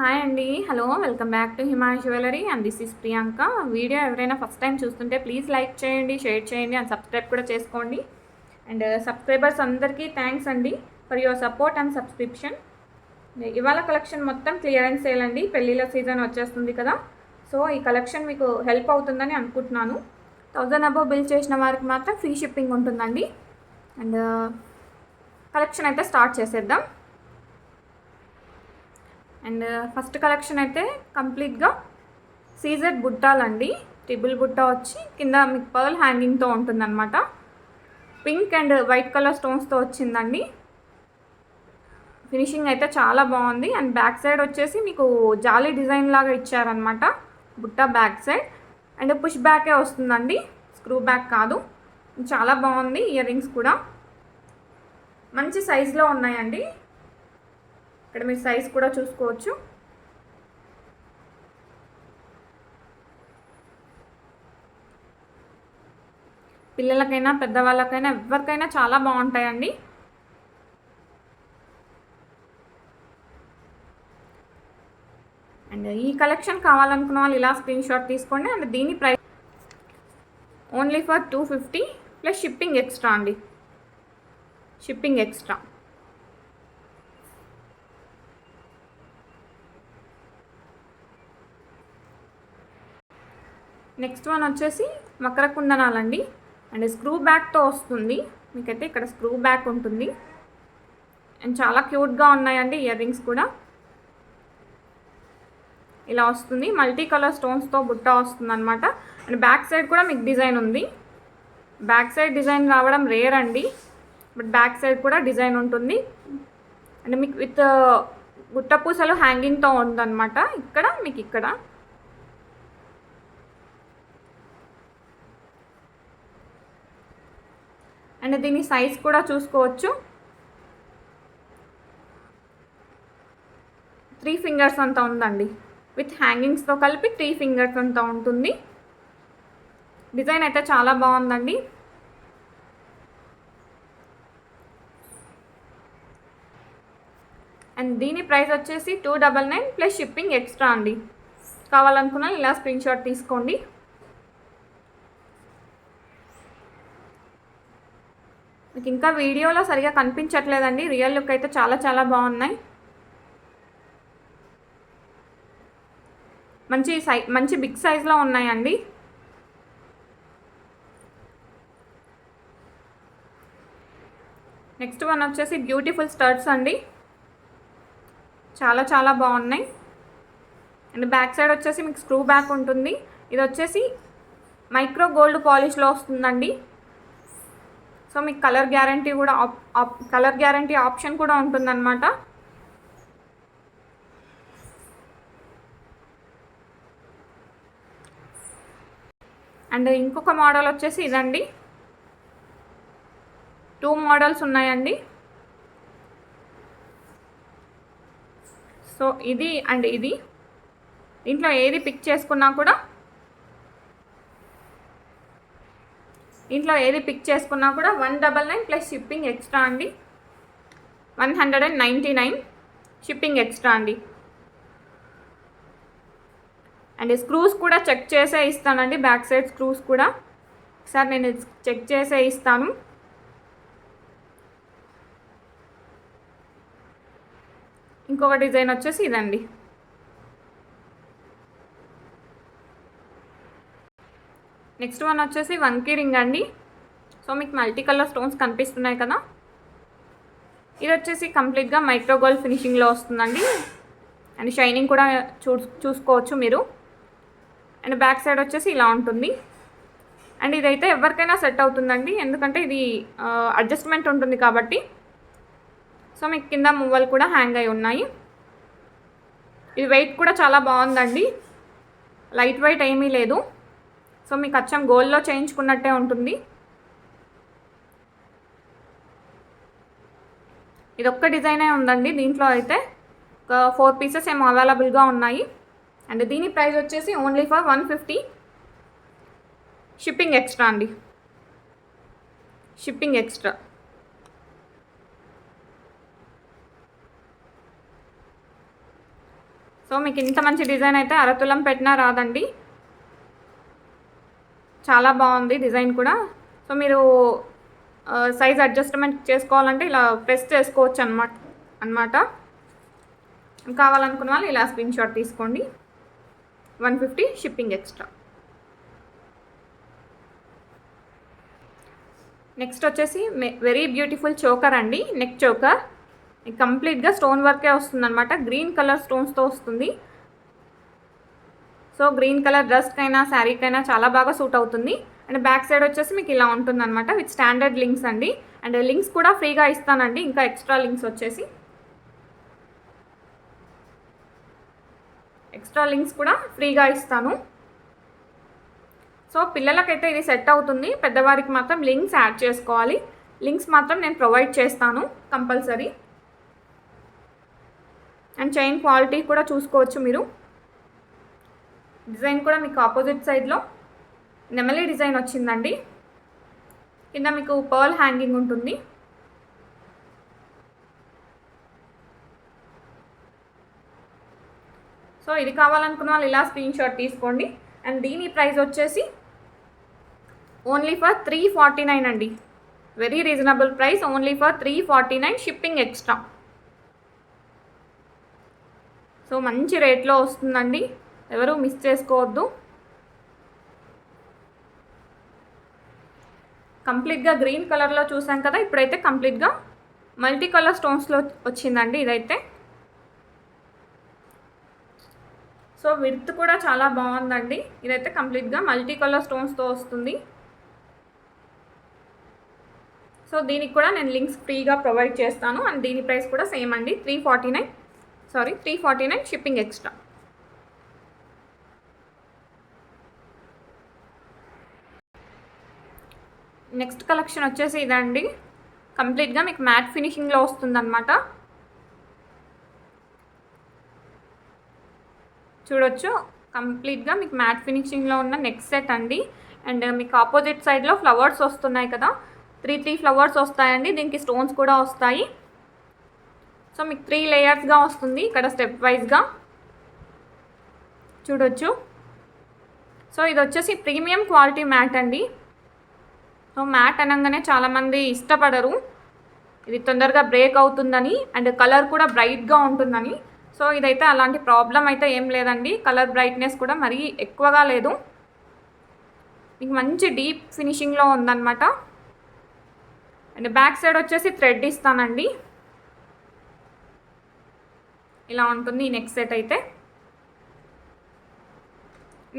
Hi అండి. Hello. Welcome back to Himai jewellery and this is Priyanka. Video ఎవరైనా first time చూస్తుంటే please like చేయండి, share చేయండి అండ్ సబ్స్క్రైబ్ కూడా చేసుకోండి. అండ్ సబ్స్క్రైబర్స్ అందరికీ థ్యాంక్స్ అండి for your support and subscription. ఇవాళ కలెక్షన్ మొత్తం క్లియరెన్స్ సేల్ అండి. పెళ్ళిళ్ళ సీజన్ వచ్చేస్తుంది కదా, సో ఈ కలెక్షన్ మీకు హెల్ప్ అవుతుందని అనుకుంటున్నాను. 1000 అబోవ్ బిల్ చేసిన వారికి మాత్రం ఫ్రీ షిప్పింగ్ ఉంటుందండి. అండ్ కలెక్షన్ అయితే స్టార్ట్ చేసేద్దాం. అండ్ ఫస్ట్ కలెక్షన్ అయితే కంప్లీట్గా సీజెడ్ బుట్టాలండి. ట్రిబుల్ బుట్ట వచ్చి కింద మీకు పర్ల్ హ్యాంగింగ్తో ఉంటుందన్నమాట. పింక్ అండ్ వైట్ కలర్ స్టోన్స్తో వచ్చిందండి. ఫినిషింగ్ అయితే చాలా బాగుంది. అండ్ బ్యాక్ సైడ్ వచ్చేసి మీకు జాలీ డిజైన్ లాగా ఇచ్చారనమాట బుట్ట బ్యాక్ సైడ్. అండ్ పుష్ బ్యాకే వస్తుందండి, స్క్రూ బ్యాక్ కాదు. చాలా బాగుంది. ఇయర్ రింగ్స్ కూడా మంచి సైజులో ఉన్నాయండి. ఇక్కడ మీరు సైజ్ కూడా చూసుకోవచ్చు. పిల్లలకైనా పెద్దవాళ్ళకైనా ఎవరికైనా చాలా బాగుంటాయండి. అండ్ ఈ కలెక్షన్ కావాలనుకున్న వాళ్ళు ఇలా స్క్రీన్ షాట్ తీసుకోండి. అండ్ దీని price only for 250 plus shipping extra అండి. Shipping extra. నెక్స్ట్ వన్ వచ్చేసి మకర కుందనాలండి. అండ్ స్క్రూ బ్యాక్తో వస్తుంది. మీకైతే ఇక్కడ స్క్రూ బ్యాక్ ఉంటుంది. అండ్ చాలా క్యూట్గా ఉన్నాయండి ఇయర్ రింగ్స్ కూడా. ఇలా వస్తుంది. మల్టీ కలర్ స్టోన్స్తో బుట్ట వస్తుంది అనమాట. అండ్ బ్యాక్ సైడ్ కూడా మీకు డిజైన్ ఉంది. బ్యాక్ సైడ్ డిజైన్ రావడం రేర్ అండి, బట్ బ్యాక్ సైడ్ కూడా డిజైన్ ఉంటుంది. అండ్ మీకు విత్ గుట్ట పూసలు హ్యాంగింగ్తో ఉందన్నమాట. ఇక్కడ మీకు ఇక్కడ అండ్ దీని సైజ్ కూడా చూసుకోవచ్చు. 3 ఫింగర్స్ అంతా ఉందండి. విత్ హ్యాంగింగ్స్తో కలిపి 3 ఫింగర్స్ అంతా ఉంటుంది. డిజైన్ అయితే చాలా బాగుందండి. అండ్ దీని ప్రైస్ వచ్చేసి 299 ప్లస్ షిప్పింగ్ ఎక్స్ట్రా అండి. కావాలనుకున్నా ఇలా స్క్రీన్ షాట్ తీసుకోండి. మీకు ఇంకా వీడియోలో సరిగా కనిపించట్లేదండి. రియల్ లుక్ అయితే చాలా చాలా బాగున్నాయి. మంచి బిగ్ సైజ్లో ఉన్నాయండి. నెక్స్ట్ వన్ వచ్చేసి బ్యూటిఫుల్ స్టడ్స్ అండి. చాలా చాలా బాగున్నాయి. అండ్ బ్యాక్ సైడ్ వచ్చేసి మీకు స్క్రూ బ్యాక్ ఉంటుంది. ఇది వచ్చేసి మైక్రో గోల్డ్ పాలిష్లో వస్తుందండి. సో మీకు కలర్ గ్యారంటీ ఆప్షన్ కూడా ఉంటుందన్నమాట. అండ్ ఇంకొక మోడల్ వచ్చేసి ఇదండి. 2 మోడల్స్ ఉన్నాయండి. సో ఇది అండ్ ఇది, దీంట్లో ఏది పిక్ చేసుకున్నా కూడా 199 ప్లస్ షిప్పింగ్ ఎక్స్ట్రా అండి. 199 షిప్పింగ్ ఎక్స్ట్రా అండి. అండ్ స్క్రూస్ కూడా చెక్ చేసే ఇస్తానండి. బ్యాక్ సైడ్ స్క్రూస్ కూడా ఒకసారి నేను చెక్ చేసే ఇస్తాను. ఇంకొక డిజైన్ వచ్చేసి ఇదండి. నెక్స్ట్ వన్ వచ్చేసి వంకీ రింగ్ అండి. సో మీకు మల్టీ కలర్ స్టోన్స్ కనిపిస్తున్నాయి కదా, ఇది వచ్చేసి కంప్లీట్గా మైక్రో గోల్డ్ ఫినిషింగ్లో వస్తుందండి. అండ్ షైనింగ్ కూడా చూసుకోవచ్చు మీరు. అండ్ బ్యాక్ సైడ్ వచ్చేసి ఇలా ఉంటుంది. అండ్ ఇదైతే ఎవరికైనా సెట్ అవుతుందండి, ఎందుకంటే ఇది అడ్జస్ట్మెంట్ ఉంటుంది కాబట్టి. సో మీకు కింద మువ్వలు కూడా హ్యాంగ్ అయి ఉన్నాయి. ఇది వెయిట్ కూడా చాలా బాగుందండి, లైట్ వెయిట్ ఏమీ లేదు. సో మీకు అచ్చం గోల్డ్లో చేయించుకున్నట్టే ఉంటుంది. ఇది ఒక్క డిజైనే ఉందండి. దీంట్లో అయితే ఒక 4 పీసెస్ ఏమో అవైలబుల్గా ఉన్నాయి. అండ్ దీని ప్రైస్ వచ్చేసి ఓన్లీ ఫర్ 150 షిప్పింగ్ ఎక్స్ట్రా అండి. Shipping extra. సో మీకు ఇంత మంచి డిజైన్ అయితే అరతులం పెట్టినా రాదండి. చాలా బాగుంది డిజైన్ కూడా. సో మీరు సైజ్ అడ్జస్ట్మెంట్ చేసుకోవాలంటే ఇలా ప్రెస్ చేసుకోవచ్చు అన్నమాట. కావాలనుకున్న వాళ్ళు ఇలా స్క్రీన్ షాట్ తీసుకోండి. 150 షిప్పింగ్ ఎక్స్ట్రా. నెక్స్ట్ వచ్చేసి వెరీ బ్యూటిఫుల్ చోకర్ అండి, నెక్ చోకర్. కంప్లీట్గా స్టోన్ వర్కే వస్తుందన్నమాట. గ్రీన్ కలర్ స్టోన్స్తో వస్తుంది. సో గ్రీన్ కలర్ డ్రెస్కైనా శారీకైనా చాలా బాగా సూట్ అవుతుంది. అండ్ బ్యాక్ సైడ్ వచ్చేసి మీకు ఇలా ఉంటుందన్నమాట విత్ స్టాండర్డ్ లింక్స్ అండి. అండ్ లింక్స్ కూడా ఫ్రీగా ఇస్తానండి, ఇంకా ఎక్స్ట్రా లింక్స్ కూడా ఫ్రీగా ఇస్తాను. సో పిల్లలకైతే ఇది సెట్ అవుతుంది, పెద్దవారికి మాత్రం లింక్స్ యాడ్ చేసుకోవాలి. లింక్స్ మాత్రం నేను ప్రొవైడ్ చేస్తాను కంపల్సరీ. అండ్ చైన్ క్వాలిటీ కూడా చూసుకోవచ్చు మీరు. డిజైన్ కూడా మీకు ఆపోజిట్ సైడ్లో నెమలి డిజైన్ వచ్చిందండి. కింద మీకు పర్ల్ హ్యాంగింగ్ ఉంటుంది. సో ఇది కావాలనుకున్న వాళ్ళు ఇలా స్క్రీన్ షాట్ తీసుకోండి. అండ్ దీని ప్రైస్ వచ్చేసి ఓన్లీ ఫర్ 349 అండి. Very reasonable price, only for 349 shipping extra. So మంచి రేట్లో వస్తుందండి, ఎవరు మిస్ చేసుకోవద్దు. కంప్లీట్గా గ్రీన్ కలర్లో చూసాం కదా, ఇప్పుడైతే కంప్లీట్గా మల్టీ కలర్ స్టోన్స్లో వచ్చిందండి ఇదైతే. సో విడ్త్ కూడా చాలా బాగుందండి. ఇదైతే కంప్లీట్గా మల్టీ కలర్ స్టోన్స్తో వస్తుంది. సో దీనికి కూడా నేను లింక్స్ ఫ్రీగా ప్రొవైడ్ చేస్తాను. అండ్ దీని ప్రైస్ కూడా సేమ్ అండి, 349 షిప్పింగ్ ఎక్స్ట్రా. నెక్స్ట్ కలెక్షన్ వచ్చేసి ఇదండి. కంప్లీట్గా మీకు మ్యాట్ ఫినిషింగ్లో వస్తుందన్నమాట. చూడొచ్చు, కంప్లీట్గా మీకు మ్యాట్ ఫినిషింగ్లో ఉన్న నెక్ సెట్ అండి. అండ్ మీకు ఆపోజిట్ సైడ్లో ఫ్లవర్స్ వస్తున్నాయి కదా, 3 ఫ్లవర్స్ వస్తాయండి. దీనికి స్టోన్స్ కూడా వస్తాయి. సో మీకు 3 లేయర్స్గా వస్తుంది ఇక్కడ స్టెప్ వైజ్గా చూడొచ్చు. సో ఇది వచ్చేసి ప్రీమియం క్వాలిటీ మ్యాట్ అండి. సో మ్యాట్ అనగానే చాలామంది ఇష్టపడరు, ఇది తొందరగా బ్రేక్ అవుతుందని అండ్ కలర్ కూడా బ్రైట్గా ఉంటుందని. సో ఇదైతే అలాంటి ప్రాబ్లం అయితే ఏం లేదండి. కలర్ బ్రైట్నెస్ కూడా మరీ ఎక్కువగా లేదు, మీకు మంచి డీప్ ఫినిషింగ్లో ఉందన్నమాట. అండ్ బ్యాక్ సైడ్ వచ్చేసి థ్రెడ్ ఇస్తానండి. ఇలా ఉంటుంది ఈ నెక్ సెట్ అయితే.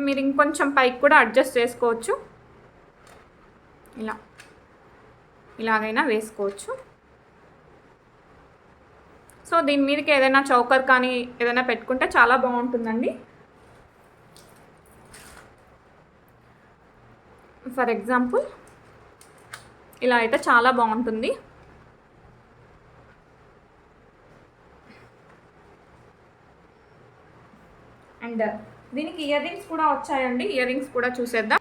మీరు ఇంకొంచెం పైకి కూడా అడ్జస్ట్ చేసుకోవచ్చు, ఇలాగైనా వేసుకోవచ్చు. సో దీని మీదకి ఏదైనా చౌకర్ కానీ ఏదైనా పెట్టుకుంటే చాలా బాగుంటుందండి. ఫర్ ఎగ్జాంపుల్ ఇలా అయితే చాలా బాగుంటుంది. అండ్ దీనికి ఇయర్ రింగ్స్ కూడా వచ్చాయండి. ఇయర్ రింగ్స్ కూడా చూసేద్దాం.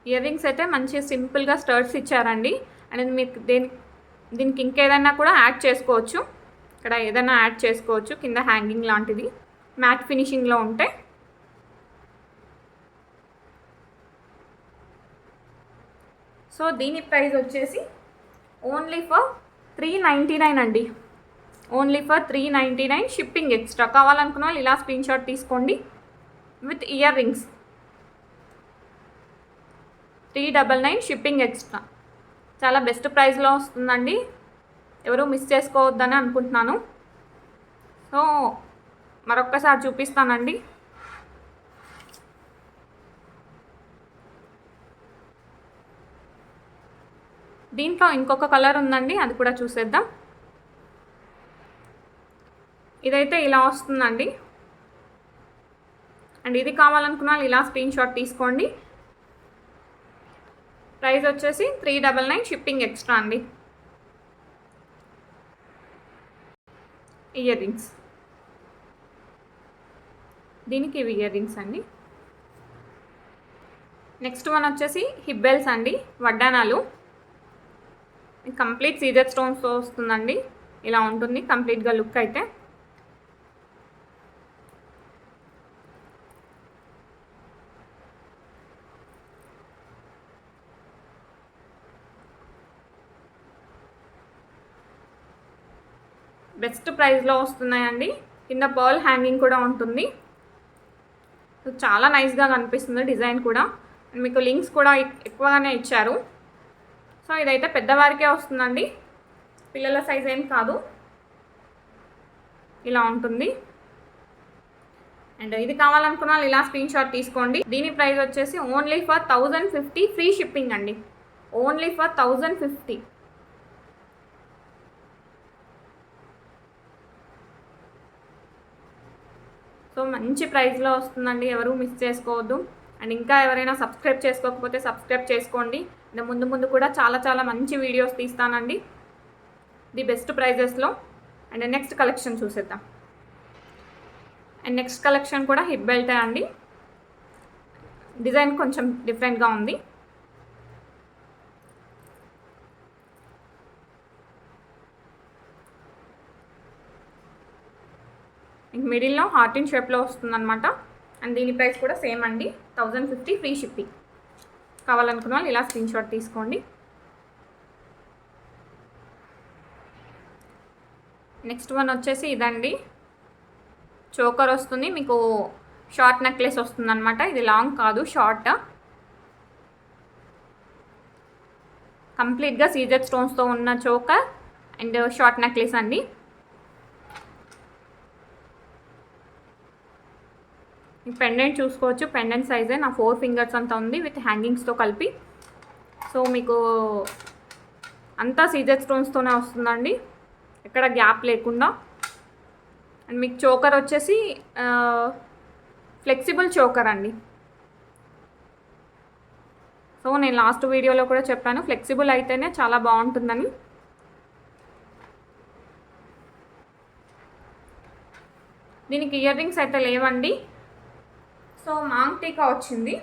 ఇయర్ రింగ్స్ అయితే మంచి సింపుల్గా స్టర్ట్స్ ఇచ్చారండి. అండ్ మీకు దీనికి ఇంకేదైనా కూడా యాడ్ చేసుకోవచ్చు, ఇక్కడ ఏదైనా యాడ్ చేసుకోవచ్చు. కింద హ్యాంగింగ్ లాంటిది మ్యాట్ ఫినిషింగ్లో ఉంటే. సో దీని ప్రైస్ వచ్చేసి ఓన్లీ ఫర్ 399 అండి, ఓన్లీ ఫర్ 399 షిప్పింగ్ ఎక్స్ట్రా. కావాలనుకున్న వాళ్ళు ఇలా స్క్రీన్ షాట్ తీసుకోండి with ear rings. 399 shipping extra. చాలా బెస్ట్ ప్రైస్లో వస్తుందండి, ఎవరు మిస్ చేసుకోవద్దని అనుకుంటున్నాను. సో మరొక్కసారి చూపిస్తానండి. దీంట్లో ఇంకొక కలర్ ఉందండి, అది కూడా చూసేద్దాం. ఇదైతే ఇలా వస్తుందండి. అండ్ ఇది కావాలనుకున్న వాళ్ళు ఇలా స్క్రీన్ షాట్ తీసుకోండి. ప్రైస్ వచ్చేసి 399 షిప్పింగ్ ఎక్స్ట్రా అండి. ఇయర్ రింగ్స్, దీనికి ఇవి ఇయర్ రింగ్స్ అండి. నెక్స్ట్ వన్ వచ్చేసి హిబ్బెల్స్ అండి, వడ్డానాలు. కంప్లీట్ సీజర్ స్టోన్స్తో వస్తుందండి. ఇలా ఉంటుంది కంప్లీట్గా లుక్ అయితే. బెస్ట్ ప్రైస్లో వస్తున్నాయండి. కింద పర్ల్ హ్యాంగింగ్ కూడా ఉంటుంది. చాలా నైస్గా కనిపిస్తుంది డిజైన్ కూడా. మీకు లింక్స్ కూడా ఎక్కువగానే ఇచ్చారు. సో ఇదైతే పెద్దవారికే వస్తుందండి, పిల్లల సైజ్ ఏం కాదు. ఇలా ఉంటుంది. అండ్ ఇది కావాలనుకున్న వాళ్ళు ఇలా స్క్రీన్ షాట్ తీసుకోండి. దీని ప్రైస్ వచ్చేసి ఓన్లీ ఫర్ 1050 ఫ్రీ షిప్పింగ్ అండి. Only for 1050. సో మంచి ప్రైస్లో వస్తుందండి, ఎవరు మిస్ చేసుకోవద్దు. అండ్ ఇంకా ఎవరైనా సబ్స్క్రైబ్ చేసుకోకపోతే సబ్స్క్రైబ్ చేసుకోండి. అండ్ ముందు ముందు కూడా చాలా చాలా మంచి వీడియోస్ తీస్తానండి ది బెస్ట్ ప్రైజెస్లో. అండ్ నెక్స్ట్ కలెక్షన్ చూసేద్దాం. అండ్ నెక్స్ట్ కలెక్షన్ కూడా హిప్ బెల్టే అండి. డిజైన్ కొంచెం డిఫరెంట్గా ఉంది. మిడిల్లో హార్ట్ ఇన్ షేప్లో వస్తుందన్నమాట. అండ్ దీని ప్రైస్ కూడా సేమ్ అండి, 1050 ఫ్రీ షిప్పింగ్. కావాలనుకున్న వాళ్ళు ఇలా స్క్రీన్ షాట్ తీసుకోండి. నెక్స్ట్ వన్ వచ్చేసి ఇదండి. చోకర్ వస్తుంది, మీకు షార్ట్ నెక్లెస్ వస్తుంది అనమాట. ఇది లాంగ్ కాదు, షార్ట్. కంప్లీట్గా సీజెడ్ స్టోన్స్తో ఉన్న చోకర్ అండ్ షార్ట్ నెక్లెస్ అండి. పెండెంట్ చూసుకోవచ్చు, పెండెంట్ సైజే నా 4 ఫింగర్స్ అంతా ఉంది విత్ హ్యాంగింగ్స్తో కలిపి. సో మీకు అంతా సీజెడ్ స్టోన్స్తోనే వస్తుందండి, ఎక్కడ గ్యాప్ లేకుండా. అండ్ మీకు చోకర్ వచ్చేసి ఫ్లెక్సిబుల్ చోకర్ అండి. సో నేను లాస్ట్ వీడియోలో కూడా చెప్పాను, ఫ్లెక్సిబుల్ అయితేనే చాలా బాగుంటుందని. దీనికి ఇయర్ రింగ్స్ అయితే లేవండి. సో మాంగ్ టీకా వచ్చింది,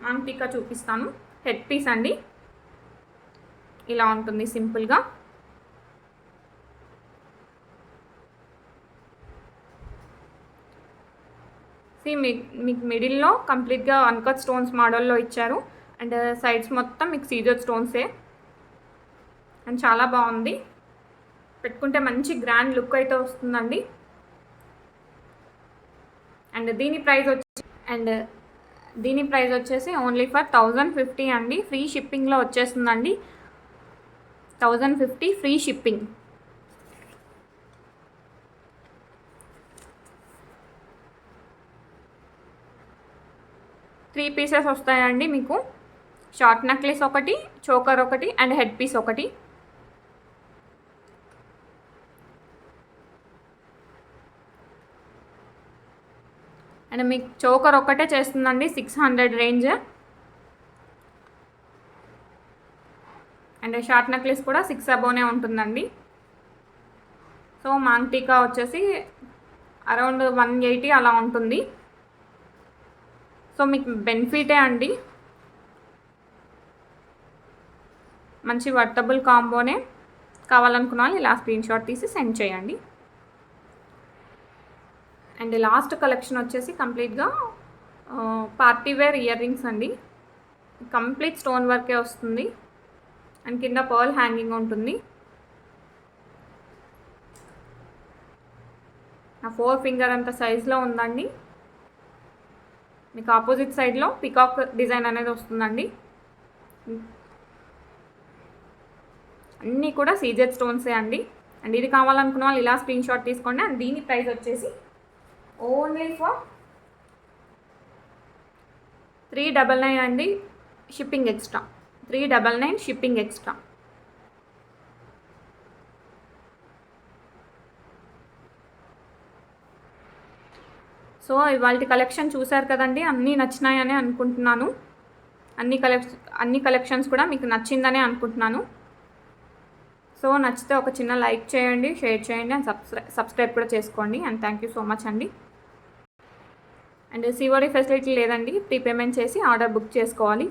మాంగ్ టీకా చూపిస్తాను. హెడ్ పీస్ అండి, ఇలా ఉంటుంది సింపుల్గా. మీకు మిడిల్లో కంప్లీట్గా అన్కట్ స్టోన్స్ మోడల్లో ఇచ్చారు. అండ్ సైడ్స్ మొత్తం మీకు సీజర్ స్టోన్సే. అండ్ చాలా బాగుంది, పెట్టుకుంటే మంచి గ్రాండ్ లుక్ అయితే వస్తుందండి. అండ్ దీని ప్రైస్ వచ్చేసి ఓన్లీ ఫర్ 1050 అండి, ఫ్రీ షిప్పింగ్లో వచ్చేస్తుందండి. 1050 ఫ్రీ షిప్పింగ్. త్రీ పీసెస్ వస్తాయండి మీకు. షార్ట్ నెక్లెస్ ఒకటి, చోకర్ ఒకటి అండ్ హెడ్ పీస్ ఒకటి. అండ్ మీకు చోకర్ ఒక్కటే చేస్తుందండి 600 రేంజ్. అండ్ షార్ట్ నెక్లెస్ కూడా 6 అబోనే ఉంటుందండి. సో మాంగ్ టీకా వచ్చేసి అరౌండ్ 180 అలా ఉంటుంది. సో మీకు బెనిఫిటే అండి, మంచి వర్తబుల్ కాంబోనే. కావాలనుకున్న వాళ్ళు ఇలా స్క్రీన్ షాట్ తీసి సెండ్ చేయండి. అండ్ లాస్ట్ కలెక్షన్ వచ్చేసి కంప్లీట్గా పార్టీవేర్ ఇయర్ రింగ్స్ అండి. కంప్లీట్ స్టోన్ వర్కే వస్తుంది అండ్ కింద పర్ల్ హ్యాంగింగ్ ఉంటుంది. నా 4 ఫింగర్ అంత సైజులో ఉందండి. మీకు ఆపోజిట్ సైడ్లో పికాక్ డిజైన్ అనేది వస్తుందండి. అన్నీ కూడా సీజెడ్ స్టోన్సే అండి. అండ్ ఇది కావాలనుకున్న వాళ్ళు ఇలా స్క్రీన్ షాట్ తీసుకోండి. అండ్ దీని ప్రైస్ వచ్చేసి ఓన్లీ ఫర్ 399 అండి, shipping extra. 399 shipping extra. So ఇవాళ కలెక్షన్ చూశారు కదండి, అన్నీ నచ్చినాయని అనుకుంటున్నాను. అన్ని కలెక్షన్స్ కూడా మీకు నచ్చిందనే అనుకుంటున్నాను. సో నచ్చితే ఒక చిన్న లైక్ చేయండి, షేర్ చేయండి అండ్ సబ్స్క్రైబ్ కూడా చేసుకోండి. And thank you so much అండి. అండ్ సిఓడి ఫెసిలిటీ లేదండి, ప్రీపేమెంట్ చేసి ఆర్డర్ బుక్ చేసుకోవాలి.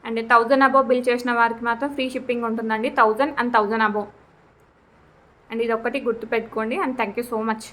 అండ్ 1000 అబోవ్ బిల్ చేసిన వారికి మాత్రం ఫ్రీ షిప్పింగ్ ఉంటుందండి. 1000 అండ్ 1000 అబోవ్. అండ్ ఇది ఒక్కటి గుర్తుపెట్టుకోండి. And thank you so much.